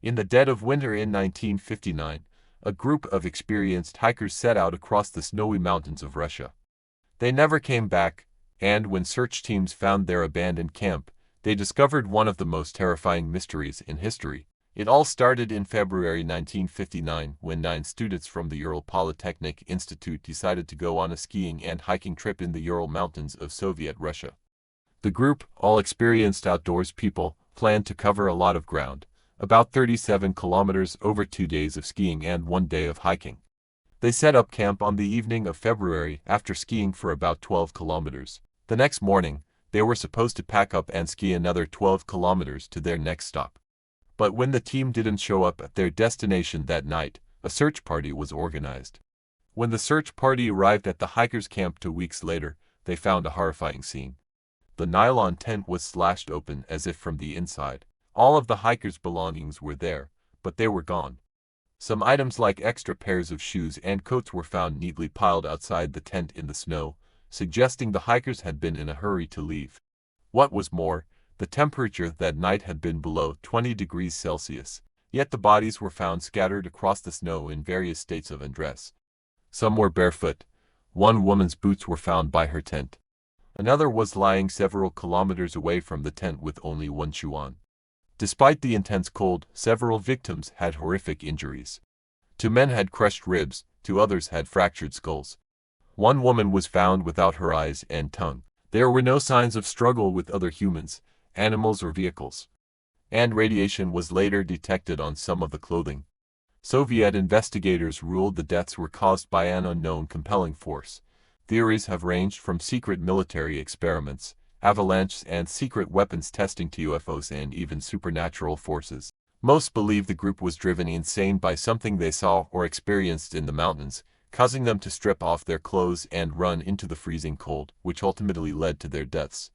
In the dead of winter in 1959, a group of experienced hikers set out across the snowy mountains of Russia. They never came back, and when search teams found their abandoned camp, they discovered one of the most terrifying mysteries in history. It all started in February 1959 when 9 students from the Ural Polytechnic Institute decided to go on a skiing and hiking trip in the Ural Mountains of Soviet Russia. The group, all experienced outdoors people, planned to cover a lot of ground, about 37 kilometers over 2 days of skiing and 1 day of hiking. They set up camp on the evening of February after skiing for about 12 kilometers. The next morning, they were supposed to pack up and ski another 12 kilometers to their next stop. But when the team didn't show up at their destination that night, a search party was organized. When the search party arrived at the hikers' camp 2 weeks later, they found a horrifying scene. The nylon tent was slashed open as if from the inside. All of the hikers' belongings were there, but they were gone. Some items like extra pairs of shoes and coats were found neatly piled outside the tent in the snow, suggesting the hikers had been in a hurry to leave. What was more, the temperature that night had been below 20 degrees Celsius, yet the bodies were found scattered across the snow in various states of undress. Some were barefoot. One woman's boots were found by her tent. Another was lying several kilometers away from the tent with only one shoe on. Despite the intense cold, several victims had horrific injuries. 2 men had crushed ribs, 2 others had fractured skulls. One woman was found without her eyes and tongue. There were no signs of struggle with other humans, animals or vehicles. And radiation was later detected on some of the clothing. Soviet investigators ruled the deaths were caused by an unknown compelling force. Theories have ranged from secret military experiments, avalanches and secret weapons testing to UFOs and even supernatural forces. Most believe the group was driven insane by something they saw or experienced in the mountains, causing them to strip off their clothes and run into the freezing cold, which ultimately led to their deaths.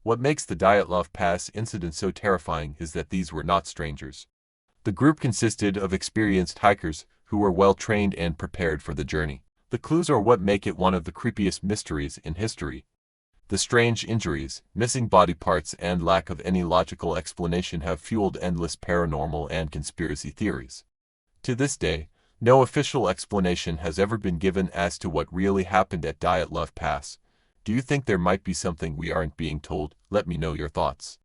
What makes the Dyatlov Pass incident so terrifying is that these were not strangers. The group consisted of experienced hikers who were well trained and prepared for the journey. The clues are what make it one of the creepiest mysteries in history. The strange injuries, missing body parts and lack of any logical explanation have fueled endless paranormal and conspiracy theories. To this day, no official explanation has ever been given as to what really happened at Dyatlov Pass. Do you think there might be something we aren't being told? Let me know your thoughts.